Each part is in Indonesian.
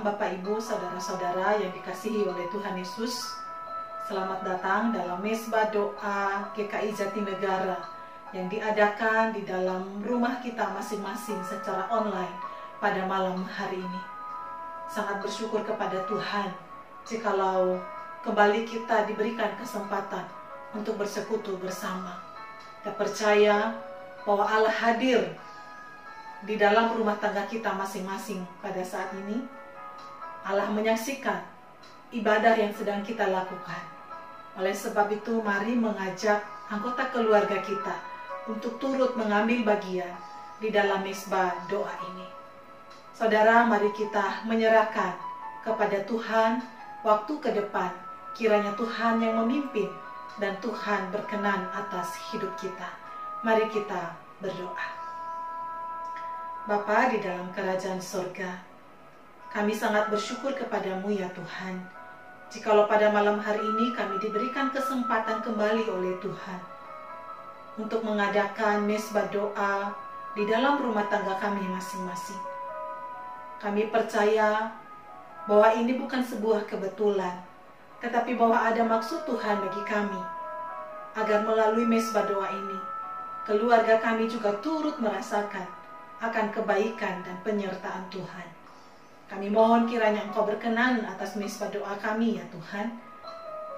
Malam Bapak Ibu, saudara-saudara yang dikasihi oleh Tuhan Yesus. Selamat datang dalam Mesbah Doa GKI Jatinegara yang diadakan di dalam rumah kita masing-masing secara online pada malam hari ini. Sangat bersyukur kepada Tuhan jikalau kembali kita diberikan kesempatan untuk bersekutu bersama. Kita percaya bahwa Allah hadir di dalam rumah tangga kita masing-masing pada saat ini. Allah menyaksikan ibadah yang sedang kita lakukan. Oleh sebab itu, mari mengajak anggota keluarga kita untuk turut mengambil bagian di dalam mesbah doa ini. Saudara, mari kita menyerahkan kepada Tuhan waktu ke depan. Kiranya Tuhan yang memimpin dan Tuhan berkenan atas hidup kita. Mari kita berdoa. Bapa di dalam kerajaan surga, kami sangat bersyukur kepadamu ya Tuhan. Jikalau pada malam hari ini kami diberikan kesempatan kembali oleh Tuhan untuk mengadakan mesbah doa di dalam rumah tangga kami masing-masing. Kami percaya bahwa ini bukan sebuah kebetulan, tetapi bahwa ada maksud Tuhan bagi kami, agar melalui mesbah doa ini, keluarga kami juga turut merasakan akan kebaikan dan penyertaan Tuhan. Kami mohon kiranya Engkau berkenan atas mesbah doa kami ya Tuhan.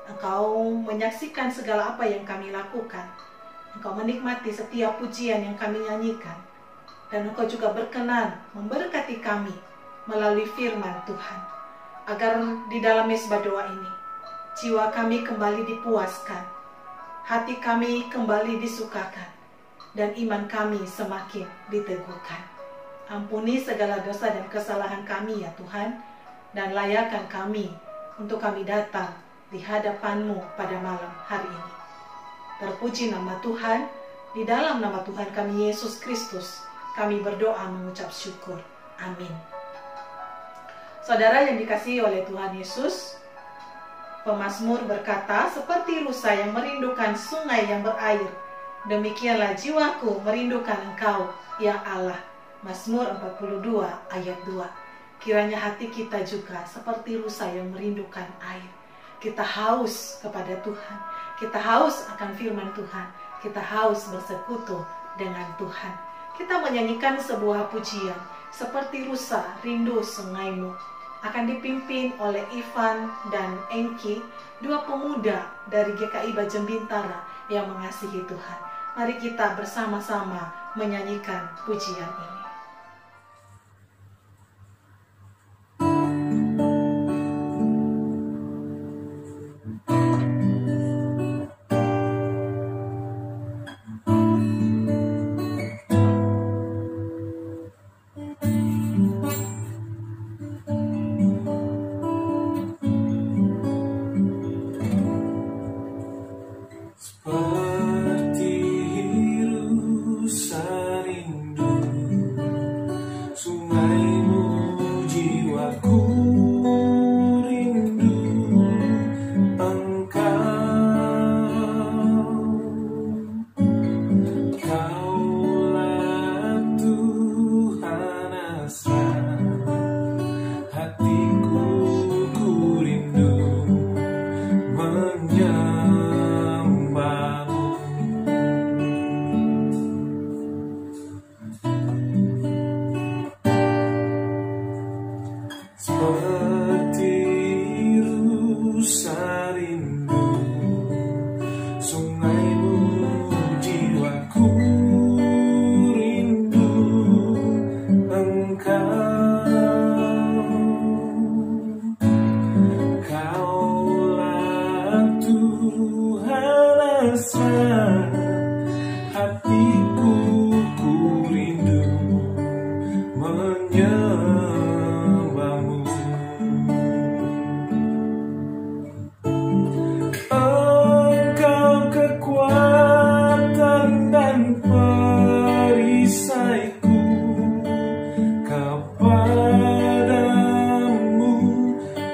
Engkau menyaksikan segala apa yang kami lakukan. Engkau menikmati setiap pujian yang kami nyanyikan. Dan Engkau juga berkenan memberkati kami melalui firman Tuhan. Agar di dalam mesbah doa ini, jiwa kami kembali dipuaskan, hati kami kembali disukakan, dan iman kami semakin diteguhkan. Ampuni segala dosa dan kesalahan kami ya Tuhan, dan layakkan kami untuk kami datang di hadapan-Mu pada malam hari ini. Terpuji nama Tuhan, di dalam nama Tuhan kami Yesus Kristus, kami berdoa mengucap syukur. Amin. Saudara yang dikasihi oleh Tuhan Yesus, pemazmur berkata, seperti rusa yang merindukan sungai yang berair, demikianlah jiwaku merindukan Engkau, ya Allah. Mazmur 42 ayat 2. Kiranya hati kita juga seperti rusa yang merindukan air. Kita haus kepada Tuhan. Kita haus akan firman Tuhan. Kita haus bersekutu dengan Tuhan. Kita menyanyikan sebuah pujian, seperti rusa rindu sungaimu. Akan dipimpin oleh Ivan dan Engki, dua pemuda dari GKI Bajem Bintara yang mengasihi Tuhan. Mari kita bersama-sama menyanyikan pujian ini.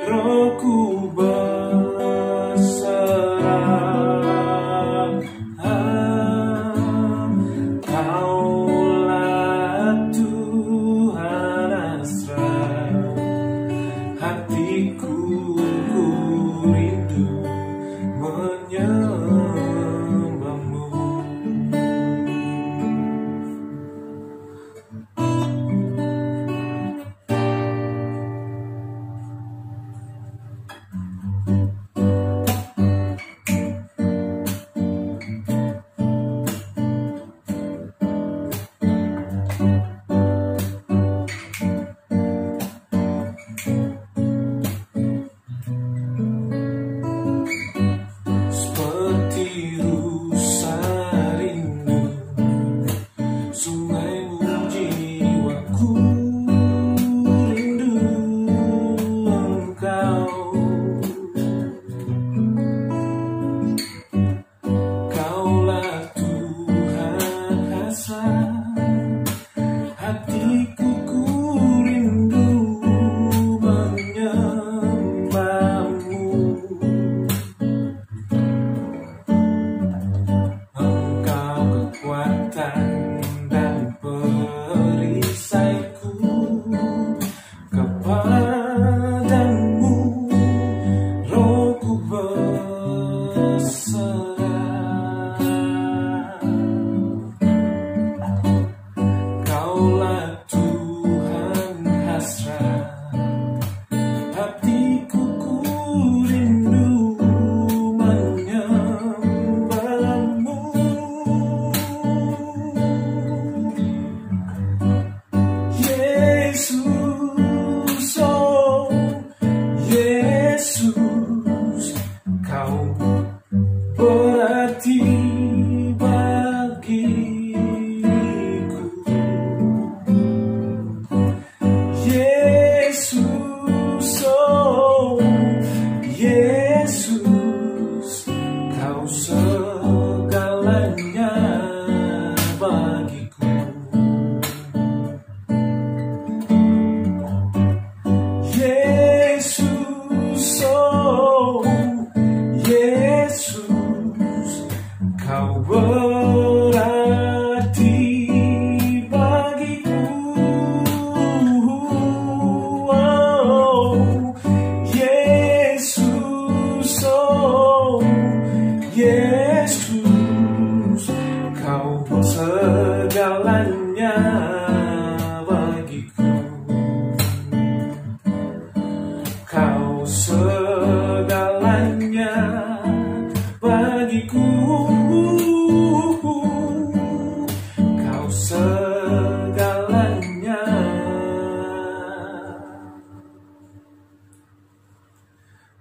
Rohku berserah.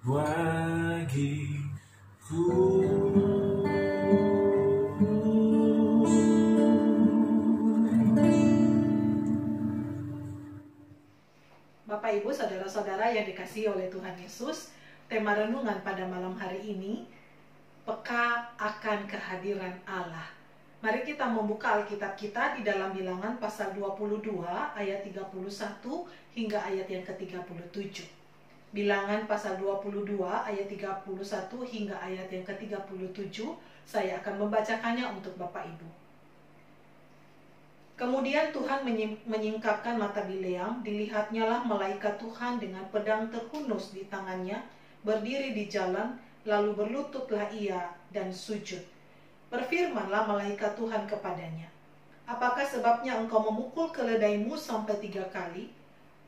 bagiku. Bapak, Ibu, Saudara-saudara yang dikasihi oleh Tuhan Yesus, tema renungan pada malam hari ini, peka akan kehadiran Allah. Mari kita membuka Alkitab kita di dalam Bilangan pasal 22 ayat 31 hingga ayat yang ke-37. Bilangan pasal 22 ayat 31 hingga ayat yang ke-37, saya akan membacakannya untuk Bapak Ibu. Kemudian Tuhan menyingkapkan mata Bileam, dilihatnya lah malaikat Tuhan dengan pedang terhunus di tangannya, berdiri di jalan, lalu berlututlah ia dan sujud. Berfirmanlah malaikat Tuhan kepadanya, apakah sebabnya engkau memukul keledaimu sampai 3 kali?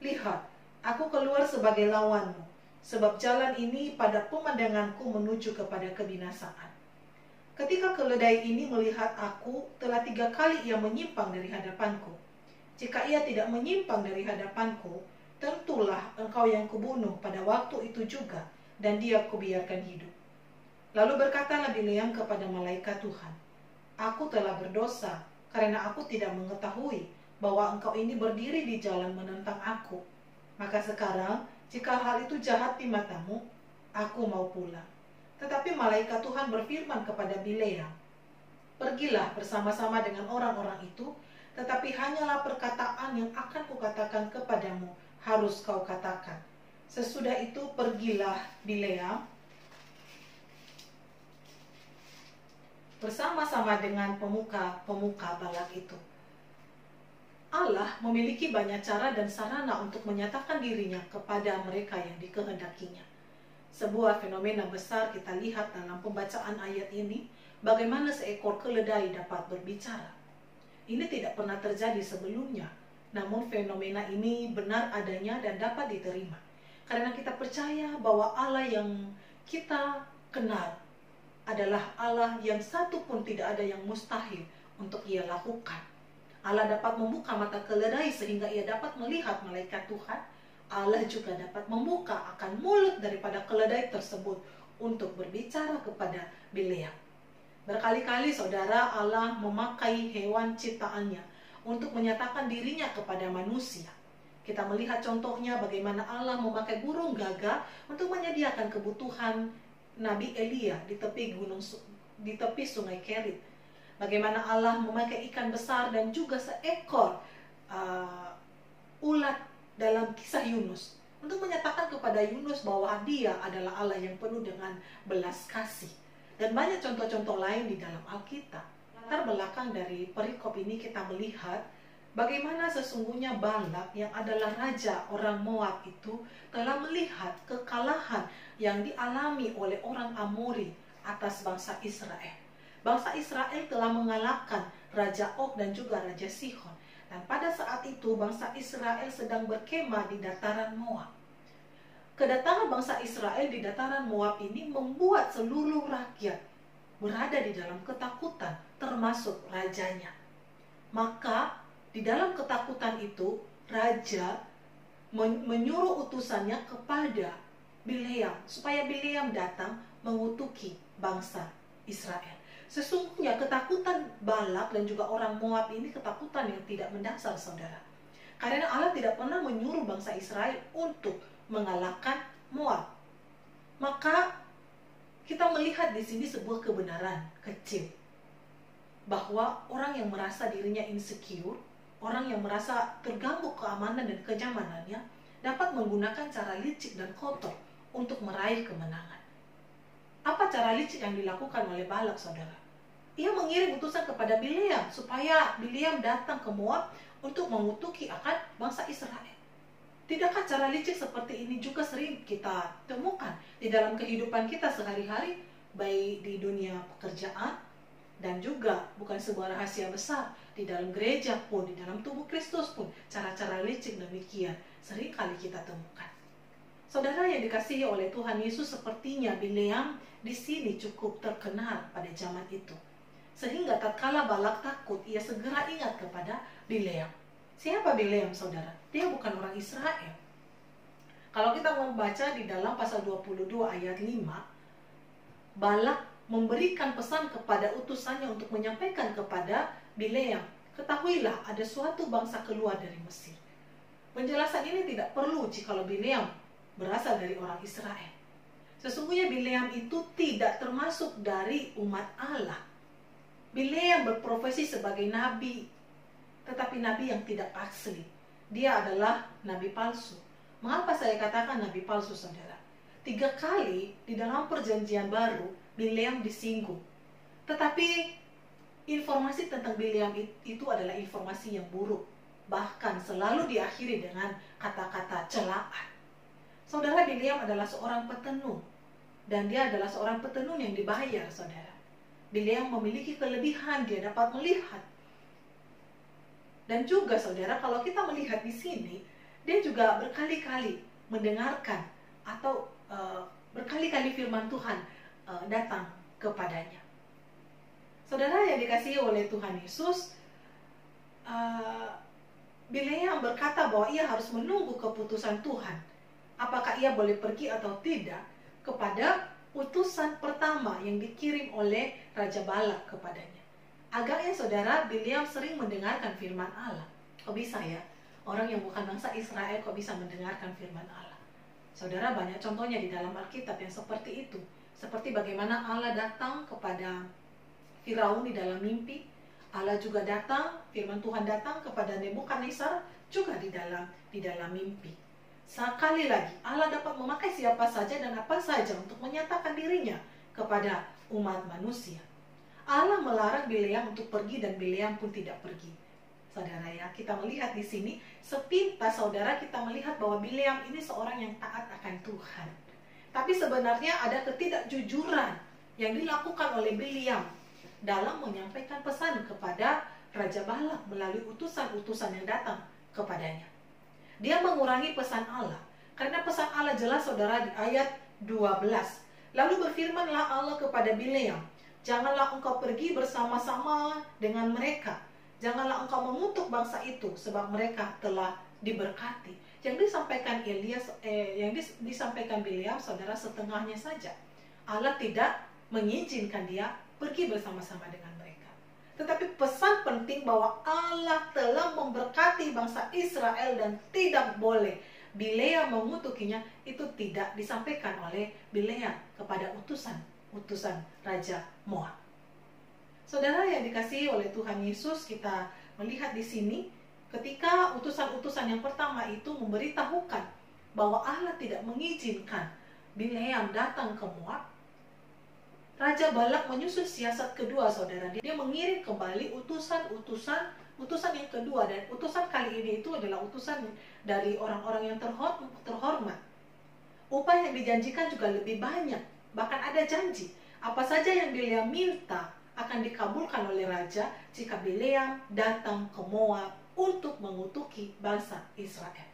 Lihat, aku keluar sebagai lawanmu, sebab jalan ini pada pemandanganku menuju kepada kebinasaan. Ketika keledai ini melihat aku, telah 3 kali ia menyimpang dari hadapanku. Jika ia tidak menyimpang dari hadapanku, tentulah engkau yang kubunuh pada waktu itu juga, dan dia kubiarkan hidup. Lalu berkatalah Bileam kepada malaikat Tuhan, aku telah berdosa, karena aku tidak mengetahui bahwa engkau ini berdiri di jalan menentang aku. Maka sekarang, jika hal itu jahat di matamu, aku mau pulang. Tetapi malaikat Tuhan berfirman kepada Bileam, pergilah bersama-sama dengan orang-orang itu, tetapi hanyalah perkataan yang akan kukatakan kepadamu harus kau katakan. Sesudah itu pergilah Bileam bersama-sama dengan pemuka-pemuka Balak itu. Allah memiliki banyak cara dan sarana untuk menyatakan dirinya kepada mereka yang dikehendakinya. Sebuah fenomena besar kita lihat dalam pembacaan ayat ini, bagaimana seekor keledai dapat berbicara. Ini tidak pernah terjadi sebelumnya, namun fenomena ini benar adanya dan dapat diterima. Karena kita percaya bahwa Allah yang kita kenal adalah Allah yang satu pun tidak ada yang mustahil untuk ia lakukan. Allah dapat membuka mata keledai sehingga ia dapat melihat malaikat Tuhan. Allah juga dapat membuka akan mulut daripada keledai tersebut untuk berbicara kepada Bileam. Berkali-kali saudara, Allah memakai hewan ciptaannya untuk menyatakan dirinya kepada manusia. Kita melihat contohnya bagaimana Allah memakai burung gagak untuk menyediakan kebutuhan Nabi Elia di tepi sungai Kerit. Bagaimana Allah memakai ikan besar dan juga seekor ulat dalam kisah Yunus untuk menyatakan kepada Yunus bahwa dia adalah Allah yang penuh dengan belas kasih. Dan banyak contoh-contoh lain di dalam Alkitab. Latar belakang dari perikop ini kita melihat bagaimana sesungguhnya Balak yang adalah raja orang Moab itu telah melihat kekalahan yang dialami oleh orang Amori atas bangsa Israel. Bangsa Israel telah mengalahkan Raja Og dan juga Raja Sihon. Dan pada saat itu bangsa Israel sedang berkemah di dataran Moab. Kedatangan bangsa Israel di dataran Moab ini membuat seluruh rakyat berada di dalam ketakutan, termasuk rajanya. Maka di dalam ketakutan itu, raja menyuruh utusannya kepada Bileam supaya Bileam datang mengutuki bangsa Israel. Sesungguhnya ketakutan Balak dan juga orang Moab ini ketakutan yang tidak mendasar, saudara. Karena Allah tidak pernah menyuruh bangsa Israel untuk mengalahkan Moab. Maka kita melihat di sini sebuah kebenaran kecil bahwa orang yang merasa dirinya insecure, orang yang merasa terganggu keamanan dan kenyamanannya dapat menggunakan cara licik dan kotor untuk meraih kemenangan. Apa cara licik yang dilakukan oleh Balak, saudara? Ia mengirim utusan kepada Bileam supaya Bileam datang ke Moab untuk mengutuki akan bangsa Israel. Tidakkah cara licik seperti ini juga sering kita temukan di dalam kehidupan kita sehari-hari, baik di dunia pekerjaan dan juga bukan sebuah rahasia besar di dalam gereja pun, di dalam tubuh Kristus pun, cara-cara licik demikian sering kali kita temukan. Saudara yang dikasihi oleh Tuhan Yesus, sepertinya Bileam di sini cukup terkenal pada zaman itu. Sehingga tatkala Balak takut, ia segera ingat kepada Bileam. Siapa Bileam, saudara? Dia bukan orang Israel. Kalau kita membaca di dalam pasal 22 ayat 5, Balak memberikan pesan kepada utusannya untuk menyampaikan kepada Bileam, ketahuilah ada suatu bangsa keluar dari Mesir. Penjelasan ini tidak perlu jikalau Bileam berasal dari orang Israel. Sesungguhnya Bileam itu tidak termasuk dari umat Allah. Bileam berprofesi sebagai nabi, tetapi nabi yang tidak asli. Dia adalah nabi palsu. Mengapa saya katakan nabi palsu, saudara? 3 kali di dalam perjanjian baru Bileam disinggung. Tetapi informasi tentang Bileam itu adalah informasi yang buruk. Bahkan selalu diakhiri dengan kata-kata celaan. Saudara, Bileam adalah seorang petenung. Dan dia adalah seorang petenung yang dibayar, saudara. Bileam memiliki kelebihan, dia dapat melihat. Dan juga, saudara, kalau kita melihat di sini, dia juga berkali-kali mendengarkan atau berkali-kali firman Tuhan datang kepadanya. Saudara yang dikasihi oleh Tuhan Yesus, Bileam berkata bahwa ia harus menunggu keputusan Tuhan. Apakah ia boleh pergi atau tidak, kepada utusan pertama yang dikirim oleh Raja Balak kepadanya. Agaknya, saudara, Bileam sering mendengarkan firman Allah. Kok bisa ya? Orang yang bukan bangsa Israel kok bisa mendengarkan firman Allah? Saudara, banyak contohnya di dalam Alkitab yang seperti itu. Seperti bagaimana Allah datang kepada Firaun di dalam mimpi. Allah juga datang, firman Tuhan datang kepada Nebukadnezar juga di dalam mimpi. Sekali lagi, Allah dapat memakai siapa saja dan apa saja untuk menyatakan dirinya kepada umat manusia. Allah melarang Bileam untuk pergi dan Bileam pun tidak pergi. Saudara ya, kita melihat di sini sepintas, saudara, kita melihat bahwa Bileam ini seorang yang taat akan Tuhan. Tapi sebenarnya ada ketidakjujuran yang dilakukan oleh Bileam dalam menyampaikan pesan kepada Raja Balak melalui utusan-utusan yang datang kepadanya. Dia mengurangi pesan Allah. Karena pesan Allah jelas, saudara, di ayat 12. Lalu berfirmanlah Allah kepada Bileam, janganlah engkau pergi bersama-sama dengan mereka. Janganlah engkau mengutuk bangsa itu, sebab mereka telah diberkati. Yang disampaikan Bileam, saudara, setengahnya saja. Allah tidak mengizinkan dia pergi bersama-sama dengan mereka. Tetapi pesan penting bahwa Allah telah memberkati bangsa Israel dan tidak boleh Bileam mengutukinya, itu tidak disampaikan oleh Bileam kepada utusan Raja Moab. Saudara yang dikasihi oleh Tuhan Yesus, kita melihat di sini ketika utusan-utusan yang pertama itu memberitahukan bahwa Allah tidak mengizinkan Bileam datang ke Moab, Raja Balak menyusun siasat kedua, saudara. Dia mengirim kembali utusan yang kedua, dan utusan kali ini itu adalah utusan dari orang-orang yang terhormat. Upah yang dijanjikan juga lebih banyak. Bahkan ada janji, apa saja yang Bileam minta akan dikabulkan oleh raja jika Bileam datang ke Moab untuk mengutuki bangsa Israel.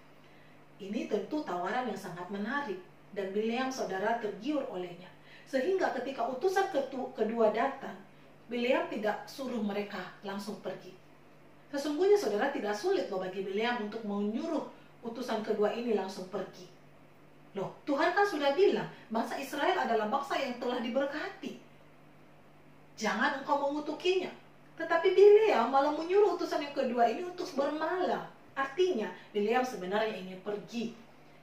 Ini tentu tawaran yang sangat menarik, dan Bileam, saudara, tergiur olehnya. Sehingga ketika utusan kedua datang, Bileam tidak suruh mereka langsung pergi. Sesungguhnya, saudara, tidak sulit loh bagi Bileam untuk menyuruh utusan kedua ini langsung pergi. Loh, Tuhan kan sudah bilang, bangsa Israel adalah bangsa yang telah diberkati. Jangan engkau mengutukinya. Tetapi Bileam malah menyuruh utusan yang kedua ini untuk bermalam. Artinya, Bileam sebenarnya ingin pergi.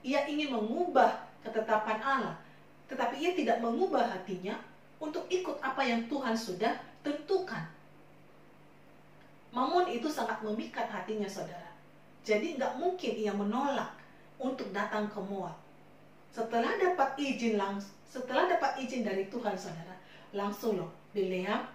Ia ingin mengubah ketetapan Allah. Tetapi ia tidak mengubah hatinya untuk ikut apa yang Tuhan sudah tentukan. Namun itu sangat memikat hatinya, saudara. Jadi nggak mungkin ia menolak untuk datang ke Moab. Setelah dapat izin dari Tuhan, saudara, langsung loh Bileam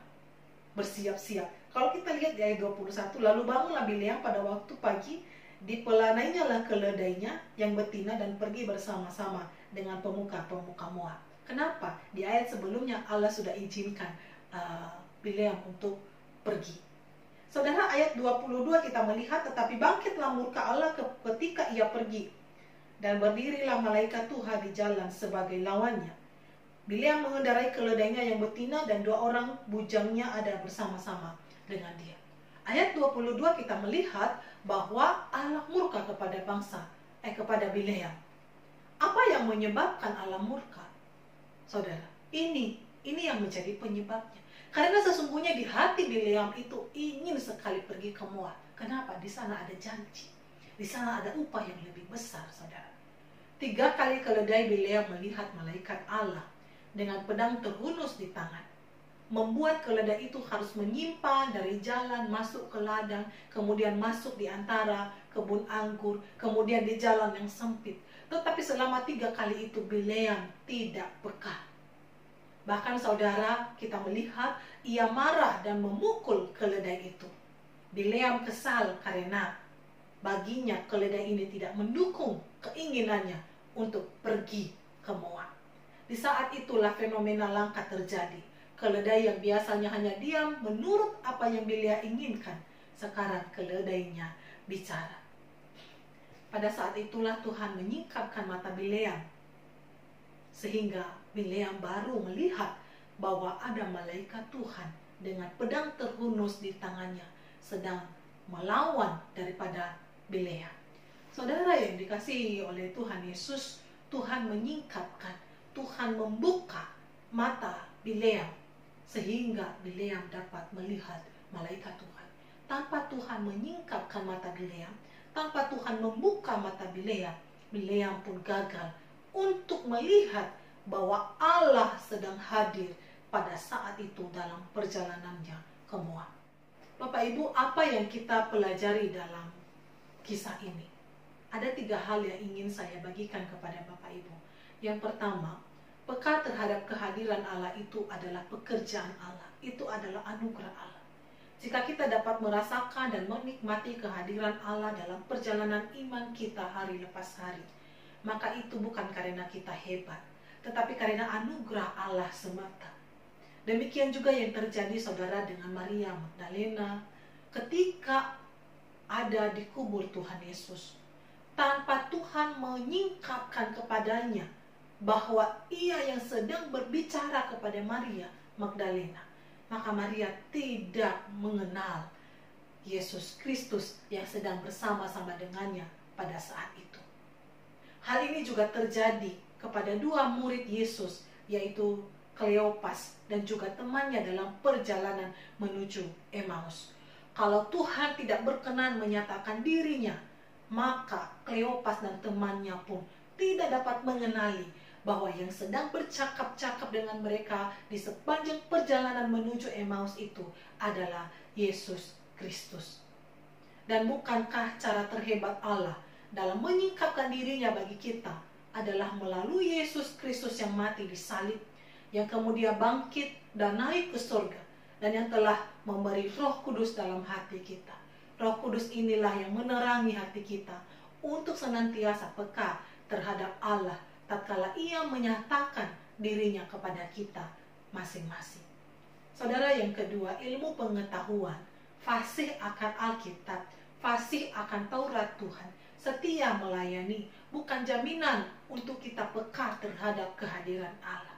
bersiap-siap. Kalau kita lihat di ayat 21, lalu bangunlah Bileam pada waktu pagi, dipelanainya lah keledainya yang betina dan pergi bersama-sama dengan pemuka-pemuka Moab. Kenapa? Di ayat sebelumnya Allah sudah izinkan Bileam untuk pergi. Saudara, ayat 22 kita melihat, tetapi bangkitlah murka Allah ketika ia pergi, dan berdirilah malaikat Tuhan di jalan sebagai lawannya. Bileam mengendarai keledainya yang betina, dan 2 orang bujangnya ada bersama-sama dengan dia. Ayat 22 kita melihat bahwa Allah murka kepada kepada Bileam. Apa yang menyebabkan Allah murka? Saudara, ini yang menjadi penyebabnya. Karena sesungguhnya di hati Bileam itu ingin sekali pergi ke Moab. Kenapa? Di sana ada janji. Di sana ada upah yang lebih besar, saudara. 3 kali keledai Bileam melihat malaikat Allah dengan pedang terhunus di tangan. Membuat keledai itu harus menyimpang dari jalan masuk ke ladang, kemudian masuk di antara kebun anggur, kemudian di jalan yang sempit. Tetapi selama 3 kali itu Bileam tidak peka. Bahkan saudara, kita melihat ia marah dan memukul keledai itu. Bileam kesal karena baginya keledai ini tidak mendukung keinginannya untuk pergi ke Moab. Di saat itulah fenomena langka terjadi. Keledai yang biasanya hanya diam menurut apa yang Bileam inginkan, sekarang keledainya bicara. Pada saat itulah Tuhan menyingkapkan mata Bileam, sehingga Bileam baru melihat bahwa ada malaikat Tuhan dengan pedang terhunus di tangannya sedang melawan daripada Bileam. Saudara yang dikasihi oleh Tuhan Yesus, Tuhan menyingkapkan, Tuhan membuka mata Bileam sehingga Bileam dapat melihat malaikat Tuhan. Tanpa Tuhan menyingkapkan mata Bileam, tanpa Tuhan membuka mata Bileam, Bileam pun gagal untuk melihat bahwa Allah sedang hadir pada saat itu dalam perjalanannya ke Moab. Bapak Ibu, apa yang kita pelajari dalam kisah ini? Ada 3 hal yang ingin saya bagikan kepada Bapak Ibu. Yang pertama, peka terhadap kehadiran Allah itu adalah pekerjaan Allah. Itu adalah anugerah Allah. Jika kita dapat merasakan dan menikmati kehadiran Allah dalam perjalanan iman kita hari lepas hari, maka itu bukan karena kita hebat, tetapi karena anugerah Allah semata. Demikian juga yang terjadi saudara dengan Maria Magdalena ketika ada di kubur Tuhan Yesus. Tanpa Tuhan menyingkapkan kepadanya bahwa ia yang sedang berbicara kepada Maria Magdalena, maka Maria tidak mengenal Yesus Kristus yang sedang bersama-sama dengannya pada saat itu. Hal ini juga terjadi kepada 2 murid Yesus, yaitu Kleopas dan juga temannya dalam perjalanan menuju Emmaus. Kalau Tuhan tidak berkenan menyatakan dirinya, maka Kleopas dan temannya pun tidak dapat mengenali bahwa yang sedang bercakap-cakap dengan mereka di sepanjang perjalanan menuju Emmaus itu adalah Yesus Kristus. Dan bukankah cara terhebat Allah dalam menyingkapkan dirinya bagi kita adalah melalui Yesus Kristus yang mati di salib, yang kemudian bangkit dan naik ke surga, dan yang telah memberi Roh Kudus dalam hati kita. Roh Kudus inilah yang menerangi hati kita untuk senantiasa peka terhadap Allah tatkala ia menyatakan dirinya kepada kita masing-masing. Saudara, yang kedua, ilmu pengetahuan, fasih akan Alkitab, fasih akan Taurat Tuhan, setia melayani, bukan jaminan untuk kita peka terhadap kehadiran Allah.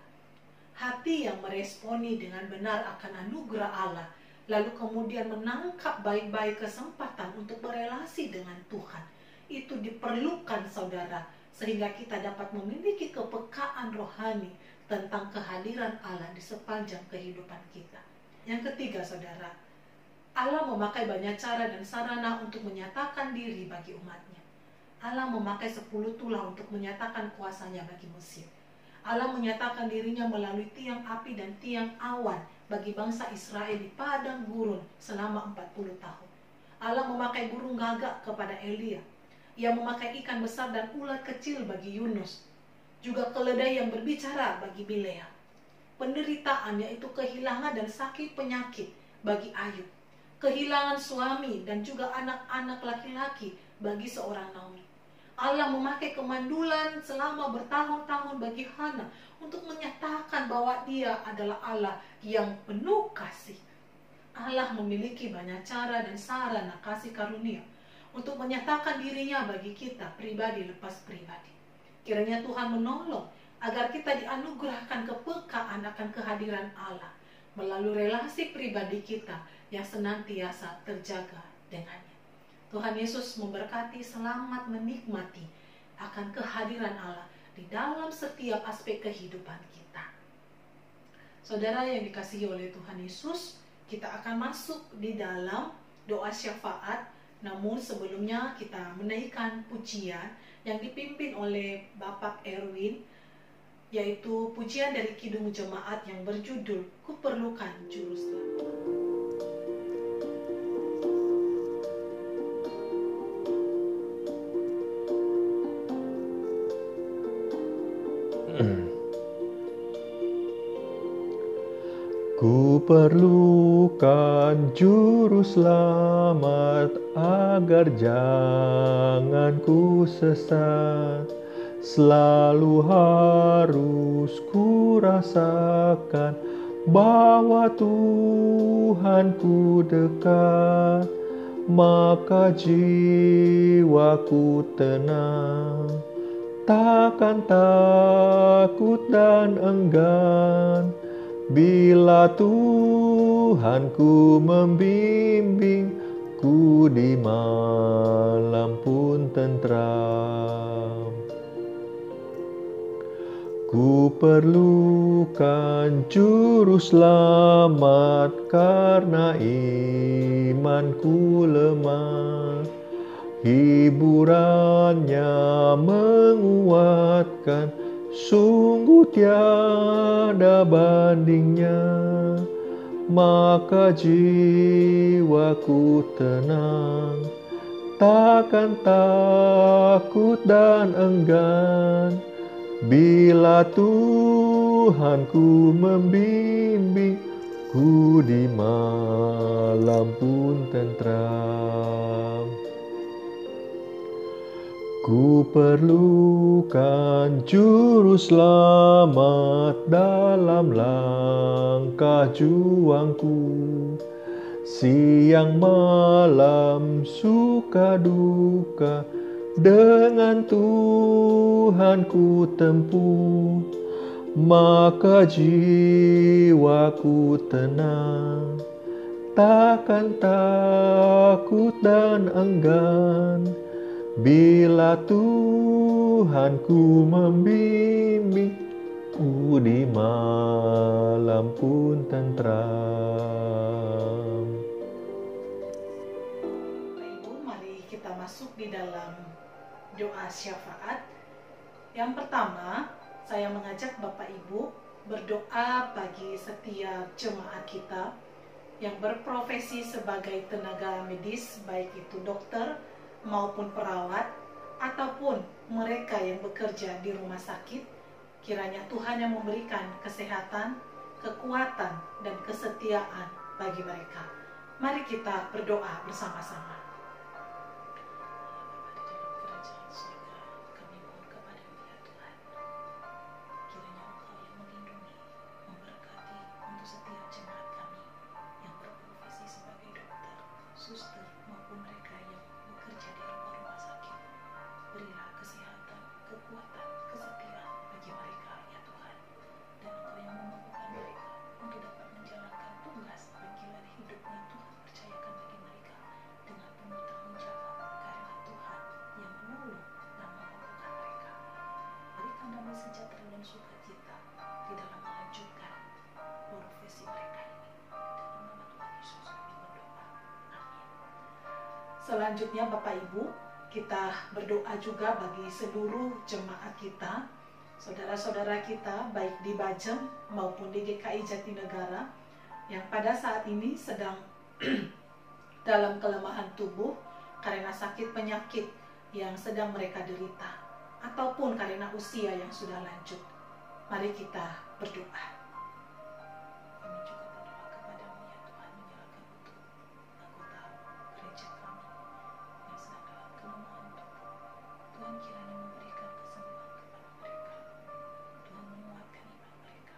Hati yang meresponi dengan benar akan anugerah Allah, lalu kemudian menangkap baik-baik kesempatan untuk berelasi dengan Tuhan, itu diperlukan saudara, sehingga kita dapat memiliki kepekaan rohani tentang kehadiran Allah di sepanjang kehidupan kita. Yang ketiga saudara, Allah memakai banyak cara dan sarana untuk menyatakan diri bagi umatnya. Allah memakai 10 tulah untuk menyatakan kuasanya bagi Mesir. Allah menyatakan dirinya melalui tiang api dan tiang awan bagi bangsa Israel di padang gurun selama 40 tahun. Allah memakai burung gagak kepada Elia. Ia memakai ikan besar dan ulat kecil bagi Yunus. Juga keledai yang berbicara bagi Bileam. Penderitaan yaitu kehilangan dan sakit penyakit bagi Ayub. Kehilangan suami dan juga anak-anak laki-laki bagi seorang Naomi. Allah memakai kemandulan selama bertahun-tahun bagi Hana untuk menyatakan bahwa dia adalah Allah yang penuh kasih. Allah memiliki banyak cara dan sarana kasih karunia untuk menyatakan dirinya bagi kita pribadi lepas pribadi. Kiranya Tuhan menolong agar kita dianugerahkan kepekaan akan kehadiran Allah melalui relasi pribadi kita yang senantiasa terjaga dengannya. Tuhan Yesus memberkati, selamat menikmati akan kehadiran Allah di dalam setiap aspek kehidupan kita. Saudara yang dikasihi oleh Tuhan Yesus, kita akan masuk di dalam doa syafaat. Namun sebelumnya kita menaikkan pujian yang dipimpin oleh Bapak Erwin, yaitu pujian dari Kidung Jemaat yang berjudul Kuperlukan Juru Selamat. Ku perlukan juru selamat agar jangan ku sesat. Selalu harus ku rasakan bahwa Tuhanku dekat, maka jiwaku tenang, takkan takut dan enggan. Bila Tuhanku membimbing, ku di malam pun tentram. Ku perlukan juru selamat karena imanku lemah. Hiburannya menguatkan, sungguh tiada bandingnya. Maka jiwaku tenang, takkan takut dan enggan. Bila Tuhanku membimbing, ku di malam pun tentram. Ku perlukan juru selamat dalam langkah juangku. Siang malam suka duka, dengan Tuhan ku tempuh. Maka jiwaku tenang, takkan takut dan enggan. Bila Tuhanku membimbing, ku di malam pun tentram. Ibu, mari kita masuk di dalam doa syafaat. Yang pertama, saya mengajak Bapak Ibu berdoa bagi setiap jemaat kita yang berprofesi sebagai tenaga medis, baik itu dokter maupun perawat, ataupun mereka yang bekerja di rumah sakit. Kiranya Tuhan yang memberikan kesehatan, kekuatan, dan kesetiaan bagi mereka. Mari kita berdoa bersama-sama. Suster maupun mereka yang bekerja di rumah sakit, berilah kesehatan, kekuatan, kesetiaan bagi mereka ya Tuhan, dan Engkau yang memampukan mereka untuk dapat menjalankan tugas panggilan hidup yang Tuhan percayakan bagi mereka dengan penuh tanggung jawab, karena Tuhan yang menolong dan memampukan mereka. Berikan damai sejahtera dan sukacita di dalam melanjutkan profesi mereka ini. Dalam nama Tuhan Yesus kami berdoa. Selanjutnya Bapak Ibu, kita berdoa juga bagi seluruh jemaat kita, saudara-saudara kita baik di Bajem maupun di GKI Jatinegara yang pada saat ini sedang dalam kelemahan tubuh karena sakit penyakit yang sedang mereka derita ataupun karena usia yang sudah lanjut. Mari kita berdoa. Kami juga berdoa kepadamu ya Tuhan, menyerahkan untuk anggota gereja kami yang sedang dalam kelemahan tubuh. Tuhan kiranya memberikan kesembuhan kepada mereka. Tuhan menguatkan iman mereka.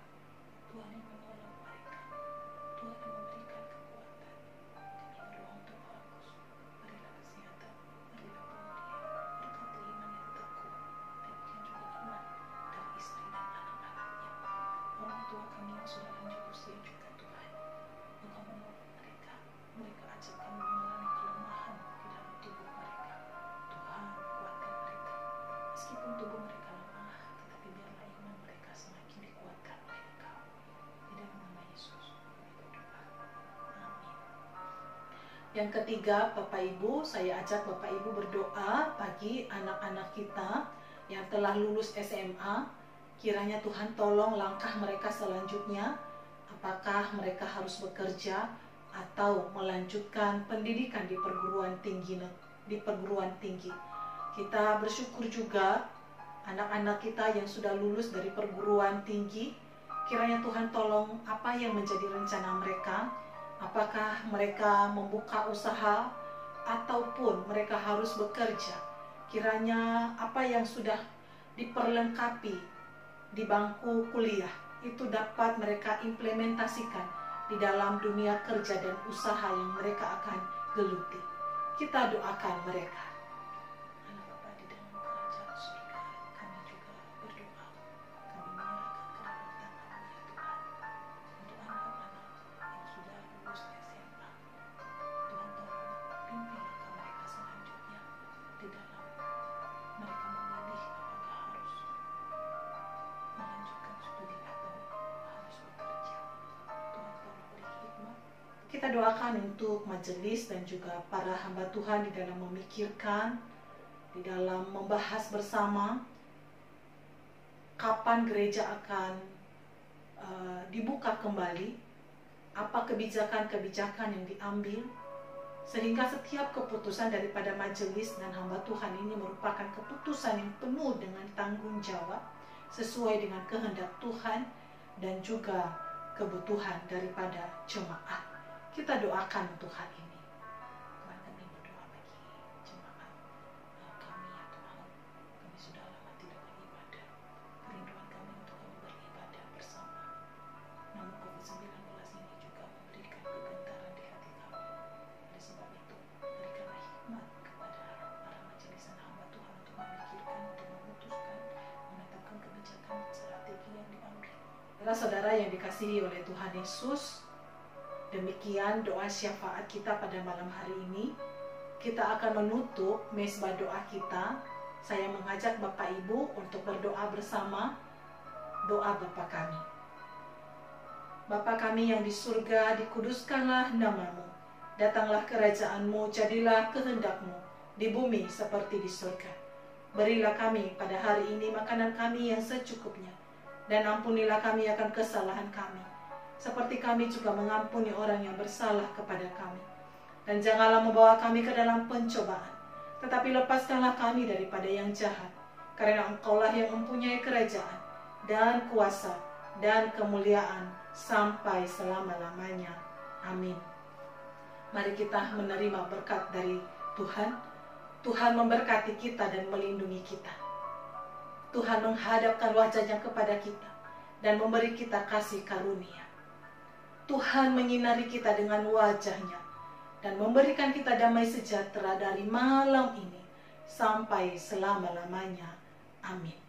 Tuhan yang menolong mereka. Tuhan yang memberikan kekuatan. Kami berdoa untuk Markus. Berilah kesehatan, berilah pemulihan, berkati iman yang teguh, demikian juga iman dari istri dan anak-anaknya. Orang tua kami yang sudah lanjut usia juga Tuhan, Engkau menolong mereka. Mereka ajak kami mengalami kelemahan di dalam tubuh mereka. Tuhan kuatkan mereka. Meskipun tubuh mereka lemah, Yang ketiga, Bapak Ibu, saya ajak Bapak Ibu berdoa bagi anak-anak kita yang telah lulus SMA. Kiranya Tuhan tolong langkah mereka selanjutnya. Apakah mereka harus bekerja atau melanjutkan pendidikan di perguruan tinggi. Kita bersyukur juga anak-anak kita yang sudah lulus dari perguruan tinggi. Kiranya Tuhan tolong apa yang menjadi rencana mereka. Apakah mereka membuka usaha ataupun mereka harus bekerja. Kiranya apa yang sudah diperlengkapi di bangku kuliah itu dapat mereka implementasikan di dalam dunia kerja dan usaha yang mereka akan geluti. Kita doakan mereka. Anak Bapa di dalam kerajaan surga, kami juga berdoa. Kami menyerahkan ke dalam tangan-Mu ya Tuhan. Untuk anak-anak yang sudah lulus SMA, Tuhan tolong pimpin langkah mereka selanjutnya di dalam mereka memilih apakah harus melanjutkan studi atau harus bekerja. Tuhan tolong beri hikmat. Kita doakan untuk majelis dan juga para hamba Tuhan di dalam memikirkan, di dalam membahas bersama kapan gereja akan dibuka kembali, apa kebijakan-kebijakan yang diambil, sehingga setiap keputusan daripada majelis dan hamba Tuhan ini merupakan keputusan yang penuh dengan tanggung jawab, sesuai dengan kehendak Tuhan dan juga kebutuhan daripada jemaat. Kita doakan untuk hal ini. Tuhan, kami berdoa bagi jemaat kami ya Tuhan. Kami sudah lama tidak beribadah. Kerinduan kami untuk kami beribadah bersama. Namun COVID-19 ini juga memberikan kegentaran di hati kami. Oleh sebab itu, berikanlah hikmat kepada para majelis dan hamba Tuhan untuk memikirkan, untuk memutuskan, menetapkan kebijakan strategi yang diambil. Saudara yang dikasihi oleh Tuhan Yesus, demikian doa syafaat kita pada malam hari ini. Kita akan menutup mezbah doa kita. Saya mengajak Bapak Ibu untuk berdoa bersama doa Bapa kami. Bapa kami yang di surga, dikuduskanlah nama-Mu. Datanglah kerajaan-Mu, jadilah kehendak-Mu di bumi seperti di surga. Berilah kami pada hari ini makanan kami yang secukupnya, dan ampunilah kami akan kesalahan kami, seperti kami juga mengampuni orang yang bersalah kepada kami. Dan janganlah membawa kami ke dalam pencobaan, tetapi lepaskanlah kami daripada yang jahat. Karena Engkaulah yang mempunyai kerajaan, dan kuasa, dan kemuliaan, sampai selama-lamanya. Amin. Mari kita menerima berkat dari Tuhan. Tuhan memberkati kita dan melindungi kita. Tuhan menghadapkan wajahnya kepada kita dan memberi kita kasih karunia. Tuhan menyinari kita dengan wajahnya dan memberikan kita damai sejahtera dari malam ini sampai selama-lamanya. Amin.